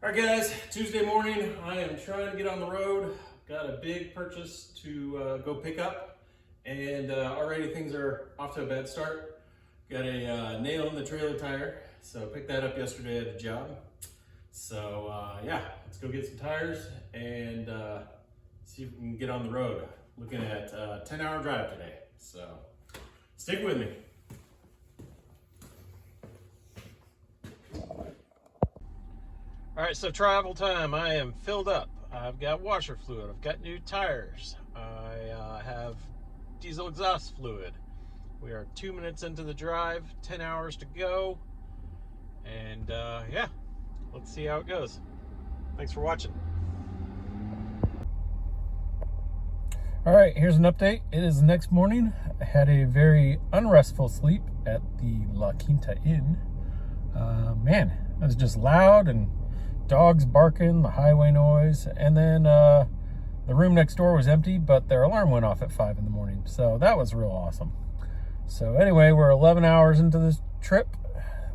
All right, guys, Tuesday morning. I am trying to get on the road. Got a big purchase to go pick up, and already things are off to a bad start. Got a nail in the trailer tire, so picked that up yesterday at the job. So yeah, let's go get some tires and see if we can get on the road. Looking at a 10-hour drive today, so stick with me. All right, so travel time. I am filled up. I've got washer fluid. I've got new tires. I have diesel exhaust fluid. We are 2 minutes into the drive, 10 hours to go. And yeah, let's see how it goes. Thanks for watching. All right, here's an update. It is the next morning. I had a very unrestful sleep at the La Quinta Inn. Man, it was just loud and dogs barking, the highway noise, and then the room next door was empty, but their alarm went off at 5 in the morning. So that was real awesome. So anyway, we're 11 hours into this trip,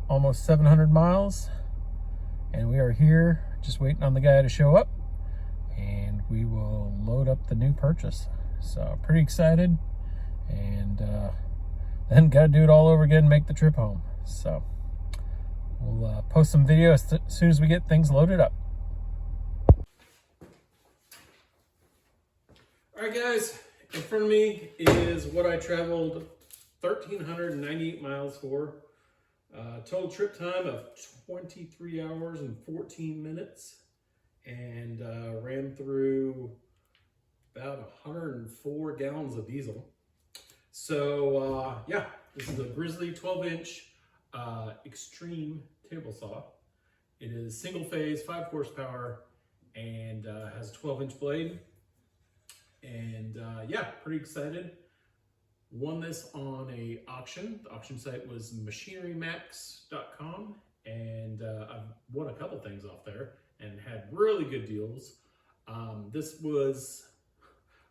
almost 700 miles, and we are here just waiting on the guy to show up, and we will load up the new purchase. So pretty excited, and then got to do it all over again, make the trip home. So we'll post some videos as soon as we get things loaded up. All right, guys, in front of me is what I traveled 1,398 miles for. Total trip time of 23 hours and 14 minutes, and ran through about 104 gallons of diesel. So yeah, this is a Grizzley 12-inch Extreme table saw. It is single phase, 5 horsepower, and has a 12-inch blade. And yeah, pretty excited. Won this on a auction. The auction site was machinerymax.com, and I've won a couple things off there and had really good deals. This was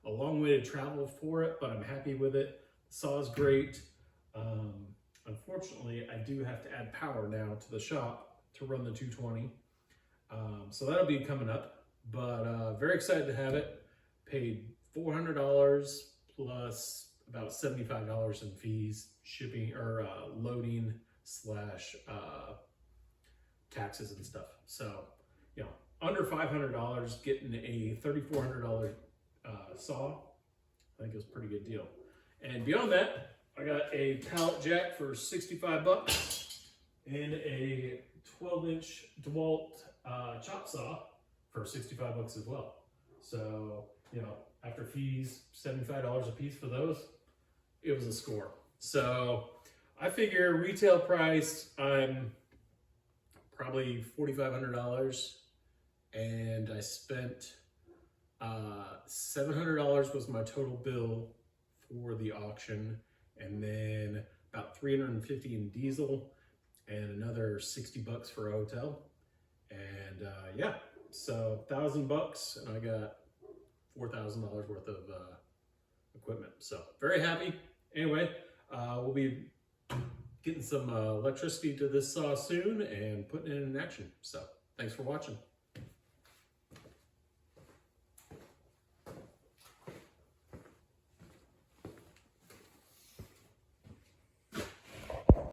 a long way to travel for it, but I'm happy with it. The saw is great. Unfortunately, I do have to add power now to the shop to run the 220. So that'll be coming up, but very excited to have it. Paid $400 plus about $75 in fees, shipping or loading slash taxes and stuff. So, you know, under $500, getting a $3,400 saw, I think it was a pretty good deal. And beyond that, I got a pallet jack for 65 bucks and a 12-inch DeWalt chop saw for 65 bucks as well. So, you know, after fees, $75 a piece for those, it was a score. So I figure retail price, I'm probably $4,500, and I spent $700 was my total bill for the auction, and then about $350 in diesel and another 60 bucks for a hotel. And yeah, so $1,000, and I got $4,000 worth of equipment. So very happy. Anyway, we'll be getting some electricity to this saw soon and putting it in action. So thanks for watching.